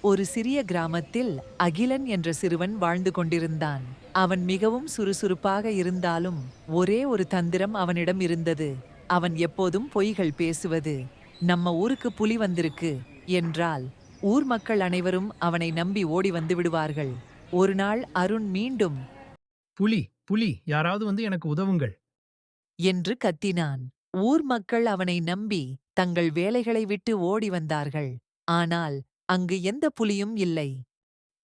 ஒரு சிறிய கிராமத்தில் அகிலன் என்ற சிறுவன் வாழ்ந்து கொண்டிருந்தான். அவன் மிகவும் சுறுசுறுப்பாக இருந்தாலும் ஒரே ஒரு தந்திரம் அவனிடம் இருந்தது. அவன் எப்போதும் பொய்கள் பேசுவது. நம்ம ஊருக்கு புலி வந்திருக்கு என்றால் ஊர் மக்கள் அனைவரும் அவனை நம்பி ஓடி வந்து விடுவார்கள். ஒரு நாள் அருண் மீண்டும் புலி, புலி யாராவது வந்து எனக்கு உதவுங்கள். என்று கத்தினான். ஊர் மக்கள் அவனை நம்பி தங்கள் வேலைகளை விட்டு ஓடி வந்தார்கள். ஆனால் அங்கு எந்த புலியும் இல்லை.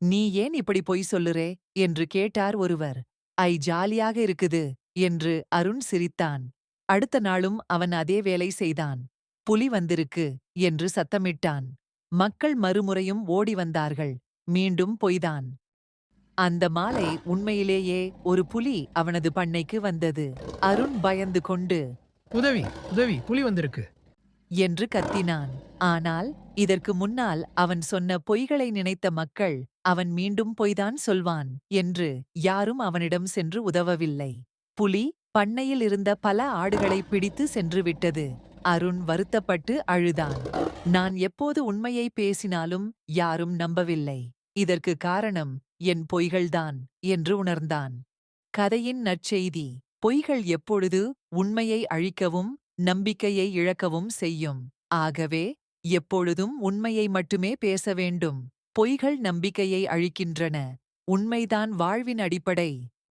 "நீ ஏன் இப்படி பொய் சொல்லுறே?" என்று கேட்டார் ஒருவர். ஜாலியாக இருக்குது" என்று அருண் சிரித்தான். அடுத்த நாளும் அவன் அதே வேலை செய்தான். "புலி வந்திருக்கு" என்று சத்தமிட்டான். மக்கள் மறுமுறையும் ஓடி வந்தார்கள். மீண்டும் பொய்தான். அந்த மாலை உண்மையிலேயே ஒரு புலி அவனது பண்ணைக்கு வந்தது. அருண் பயந்து கொண்டு உதவி, உதவி, புலி வந்திருக்கு. என்று கத்தினான். ஆனால் இதற்கு முன்னால் அவன் சொன்ன பொய்களை நினைத்த மக்கள், அவன் மீண்டும் பொய்தான் சொல்வான் என்று யாரும் அவனிடம் சென்று உதவவில்லை. புலி பண்ணையில் இருந்த பல ஆடுகளை பிடித்து சென்று விட்டது. அருண் வருத்தப்பட்டு அழுதான். நான் எப்போது உண்மையை பேசினாலும் யாரும் நம்பவில்லை. இதற்கு காரணம் என் பொய்கள்தான் என்று உணர்ந்தான். கதையின் நற்செய்தி: பொய்கள் எப்பொழுது உண்மையை அழிக்கவும் நம்பிக்கையை இழக்கவும் செய்யும். ஆகவே எப்பொழுதும் உண்மையை மட்டுமே பேச வேண்டும். பொய்கள் நம்பிக்கையை அழிக்கின்றன. உண்மைதான் வாழ்வின் அடிப்படை.